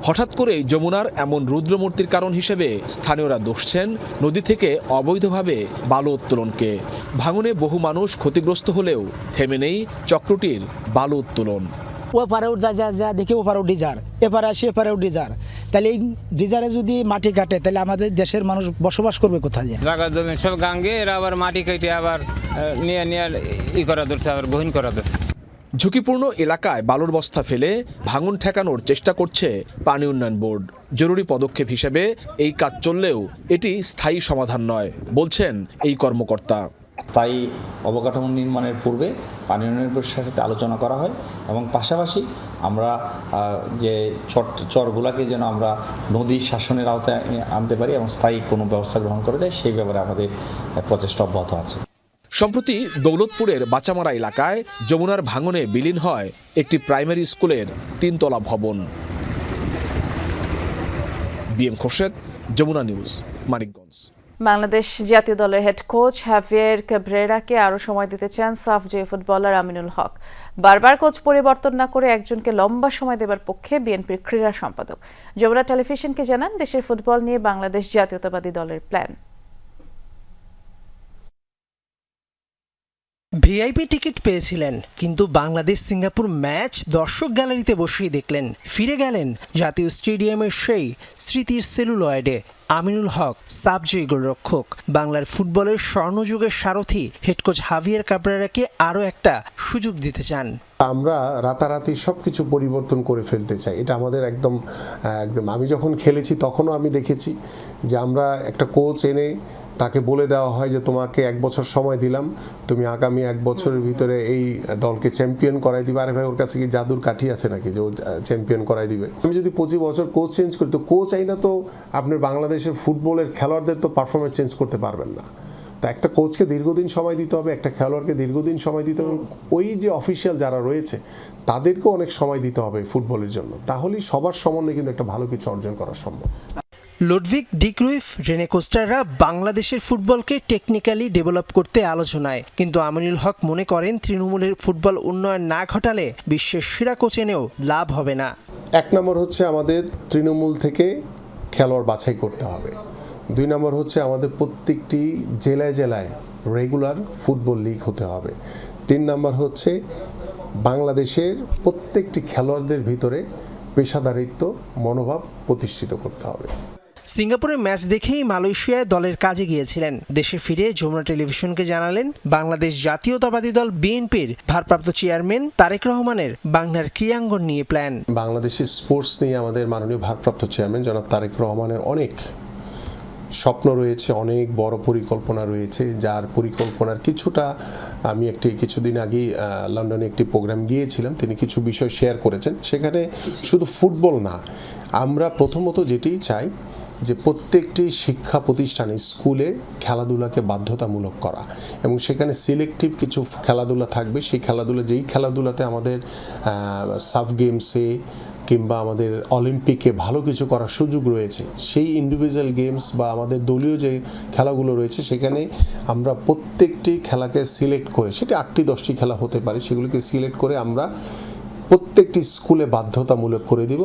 হঠাৎ করে যমুনার এমন রুদ্রমূর্তির কারণ হিসেবে স্থানীয়রা দোষছেন নদী থেকে অবৈধভাবে বালু উত্তোলনকে। ভাঙনে বহু মানুষ ক্ষতিগ্রস্ত হলেও থেমে নেই চক্রটির বালু উত্তোলন। ওপারেও যা দেখি ওপারেও ডিজার, এপারে আসি এপারেও ডিজার। তাহলে এই ডিজারে যদি মাটি কাটে তাহলে আমাদের দেশের মানুষ বসবাস করবে কোথায়? জায়গা জমি সব গাঙ্গে, এরা আবার মাটি কেটে আবার নিয়ে ই করা ধরছে, আবার গহীন করা ধরছে। ঝুঁকিপূর্ণ এলাকায় বালুর বস্তা ফেলে ভাঙন ঠেকানোর চেষ্টা করছে পানি উন্নয়ন বোর্ড। জরুরি পদক্ষেপ হিসেবে এই কাজ চললেও এটি স্থায়ী সমাধান নয় বলছেন এই কর্মকর্তা। স্থায়ী অবকাঠামো নির্মাণের পূর্বে পানি উন্নয়ন বোর্ডের সাথে আলোচনা করা হয় এবং পাশাপাশি আমরা যে চরগুলাকে যেন আমরা নদী শাসনের আওতায় আনতে পারি এবং স্থায়ী কোনো ব্যবস্থা গ্রহণ করা যায় সেই ব্যাপারে আমাদের প্রচেষ্টা অব্যাহত আছে। সম্প্রতি দৌলতপুরের বাচামারা এলাকায় যমুনার ভাঙনে বিলীন হয় একটি প্রাইমারি স্কুলের 3 তলা ভবন। BM Khorshed, Jamuna news, Manikganj. বাংলাদেশ জাতীয় দলের হেড কোচ হাভিয়ের ক্যাব্রেরাকে আরও সময় দিতে চান সাফ জয়ী ফুটবলার আমিনুল হক। বারবার কোচ পরিবর্তন না করে একজনকে লম্বা সময় দেবার পক্ষে বিএনপির ক্রীড়া সম্পাদক যমুনা টেলিভিশনকে জানান দেশের ফুটবল নিয়ে বাংলাদেশ জাতীয়তাবাদী দলের প্ল্যান। ভিআইপি টিকিট পেয়েছিলেন, কিন্তু বাংলাদেশ সিঙ্গাপুর ম্যাচ দর্শক গ্যালারিতে বসেই দেখলেন। ফিরে গেলেন জাতীয় স্টেডিয়ামের সেই স্মৃতির সেলুলয়েডে। আমিনুল হক সাবজয়ী গোলরক্ষক, বাংলার ফুটবলের স্বর্ণযুগের সারথি হেড কোচ হাভিয়ের ক্যাব্রেরাকে আরও একটা সুযোগ দিতে চান। আমরা রাতারাতি সবকিছু পরিবর্তন করে ফেলতে চাই, এটা আমাদের একদম আমি যখন খেলেছি তখনও আমি দেখেছি যে আমরা একটা কোচ এনে তাকে বলে দেওয়া হয় যে তোমাকে 1 বছর সময় দিলাম, তুমি আগামী 1 বছরের ভিতরে এই দলকে চ্যাম্পিয়ন করাই দিবে। আরে ভাই, ওর কাছে কি জাদুর কাঠি আছে নাকি যে ও চ্যাম্পিয়ন করাই দিবে? আমি যদি 25 বছর কোচ চেঞ্জ করি, তো কোচ আইনা তো আপনার বাংলাদেশের ফুটবলের খেলোয়াড়দের তো পারফরমেন্স চেঞ্জ করতে পারবেন না। তো একটা কোচকে দীর্ঘদিন সময় দিতে হবে, একটা খেলোয়াড়কে দীর্ঘদিন সময় দিতে হবে, ওই যে অফিসিয়াল যারা রয়েছে তাদেরকেও অনেক সময় দিতে হবে ফুটবলের জন্য। তাহলেই সবার সমন্বয়ে কিন্তু একটা ভালো কিছু অর্জন করা সম্ভব। লুডভিগ ডি ক্রুইফ, রেনে কোস্টাররা বাংলাদেশের ফুটবলকে টেকনিক্যালি ডেভেলপ করতে আলোচনায়, কিন্তু আমিনুল হক মনে করেন তৃণমূলের ফুটবল উন্নয়ন না ঘটালে বিশ্বের সেরা কোচ এনেও লাভ হবে না। 1 নম্বর হচ্ছে আমাদের তৃণমূল থেকে খেলোয়াড় বাছাই করতে হবে। 2 নম্বর হচ্ছে আমাদের প্রত্যেকটি জেলায় জেলায় রেগুলার ফুটবল লিগ হতে হবে। 3 নম্বর হচ্ছে বাংলাদেশের প্রত্যেকটি খেলোয়াড়দের ভিতরে পেশাদারিত্ব মনোভাব প্রতিষ্ঠিত করতে হবে। সিঙ্গাপুরের ম্যাচ দেখেই মালয়েশিয়ায় দলের কাজে গিয়েছিলেন। দেশে ফিরে যমুনা টেলিভিশনকে জানালেন বাংলাদেশ জাতীয়তাবাদী দল বিএনপির ভারপ্রাপ্ত চেয়ারম্যান তারেক রহমানের বাংলার ক্রীড়াঙ্গন নিয়ে প্ল্যান। বাংলাদেশের স্পোর্টস নিয়ে আমাদের মাননীয় ভারপ্রাপ্ত চেয়ারম্যান জনাব তারেক রহমানের অনেক স্বপ্ন রয়েছে, অনেক বড় পরিকল্পনা রয়েছে, যার পরিকল্পনার কিছুটা আমি কিছুদিন আগে লন্ডনে একটি প্রোগ্রাম গিয়েছিলাম, তিনি কিছু বিষয় শেয়ার করেছেন। সেখানে শুধু ফুটবল না, আমরা প্রথমত যেটি চাই যে প্রত্যেকটি শিক্ষা প্রতিষ্ঠানে স্কুলে খেলাধুলাকে বাধ্যতামূলক করা, এবং সেখানে সিলেক্টিভ কিছু খেলাধুলা থাকবে। সেই খেলাধুলা, যেই খেলাধুলাতে আমাদের সাফ গেমসে কিংবা আমাদের অলিম্পিকে ভালো কিছু করার সুযোগ রয়েছে, সেই ইন্ডিভিজুয়াল গেমস বা আমাদের দলীয় যে খেলাগুলো রয়েছে, সেখানে আমরা প্রত্যেকটি খেলাকে সিলেক্ট করে, সেটা 8টি 10টি খেলা হতে পারে, সেগুলোকে সিলেক্ট করে আমরা প্রত্যেকটি স্কুলে বাধ্যতামূলক করে দিব।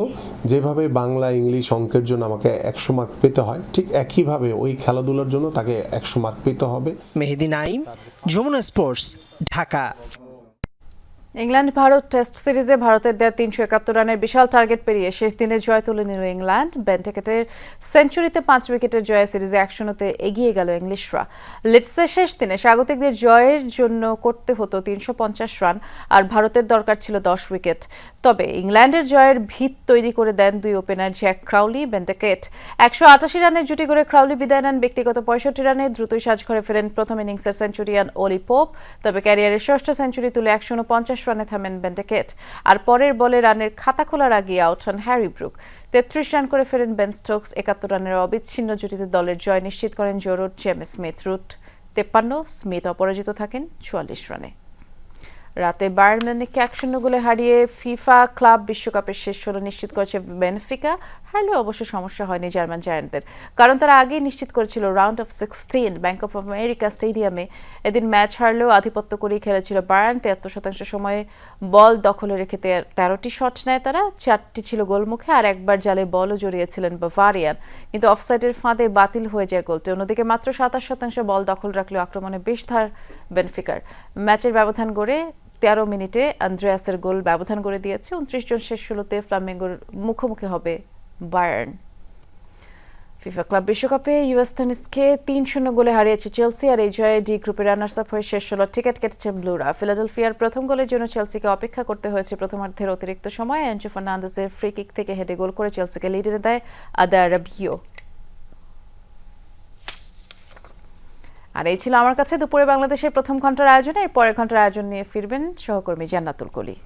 যেভাবে বাংলা, ইংলিশ, অঙ্কের জন্য আমাকে 100 মার্ক পেতে হয়, ঠিক একইভাবে ওই খেলাধুলার জন্য তাকে 100 মার্ক পেতে হবে। Mehedi Naim, Jamuna sports, Dhaka. England Bharat test সিরিজে ভারতের দেয়া 371 রানের বিশাল টার্গেট পেরিয়ে শেষ দিনে জয় তুলে নিল ইংল্যান্ড। বেন্টেকেটের সেঞ্চুরিতে 5 উইকেটের জয়ে সিরিজে 1-0 এগিয়ে গেল ইংলিশরা। লিডসে শেষ দিনে স্বাগতিকদের জয়ের জন্য করতে হতো 350 রান, আর ভারতের দরকার ছিল 10 উইকেট। তবে ইংল্যান্ডের জয়ের ভিত তৈরি করে দেন 2 ওপেনার জ্যাক ক্রাউলি, বেন্টেকেট। 188 রানের জুটি করে ক্রাউলি বিদায় নেন ব্যক্তিগত 65 রানে। দ্রুতই সাজঘরে ফেরেন প্রথম ইনিংসের সেঞ্চুরিয়ান ওলি পোপ। তবে ক্যারিয়ারের 6ষ্ঠ সেঞ্চুরি তুলে 149 রানে থামেন বেন্টেকেট। আর পরের বলে রানের খাতা খোলার আগে আউট হন হ্যারি ব্রুক। 33 রান করে ফেরেন বেন স্টোকস। 71 রানের অবিচ্ছিন্ন জুটিতে দলের জয় নিশ্চিত করেন Joe Root, James Smith. Root 53, Smith অপরাজিত থাকেন 44 রানে। রাতে বায়ার্ন মিউনিখকে 1-0 গোলে হারিয়ে ফিফা ক্লাব বিশ্বকাপের শেষ 16 নিশ্চিত করেছে বেনফিকা। হারলেও অবশ্য সমস্যা হয়নি জার্মান জায়ান্টদের, কারণ তারা আগেই নিশ্চিত করেছিল round of 16 bank of America স্টেডিয়ামে। এদিন ম্যাচ হারলেও আধিপত্য করেই খেলেছিল বায়ার্ন। 73% সময়ে বল দখলে রেখে 13টি শট নেয় তারা, 4টি ছিল গোলমুখে, আর একবার জালে বলও জড়িয়েছিলেন বাভারিয়ান, কিন্তু অফসাইডের ফাঁদে বাতিল হয়ে যায় গোলটি। অন্যদিকে মাত্র 27% বল দখল রাখলেও আক্রমণে বেশ ধার বেনফিকার। ম্যাচের ব্যবধান গড়ে 13 মিনিটে আন্দ্রেয়াসের গোল ব্যবধান করে দিয়েছে। 29 জন শেষ 16তে ফ্লামেঙ্গোর মুখোমুখি হবে বায়ার্ন। ফিফা ক্লাব বিশ্বকাপে ইউএসটেনিসকে 3-0 গোলে হারিয়েছে চেলসি, আর এই জয়ে ডি গ্রুপে রানার্স আপ হয়ে শেষ 16 টিকিট কেটেছে ব্লুরা। ফিলাডেলফিয়ার প্রথম গোলের জন্য চেলসিকে অপেক্ষা করতে হয়েছে প্রথমার্ধের অতিরিক্ত সময়। এনজো ফার্নান্দেজের ফ্রি কিক থেকে হেডে গোল করে চেলসিকে লিড এনে দেয় আদা রাবিও। আর এই ছিল আমার কাছে দুপুরে বাংলাদেশের প্রথম ঘন্টার আয়োজনে। এর পরের ঘন্টার আয়োজন নিয়ে ফিরবেন সহকর্মী জান্নাতুল কলি।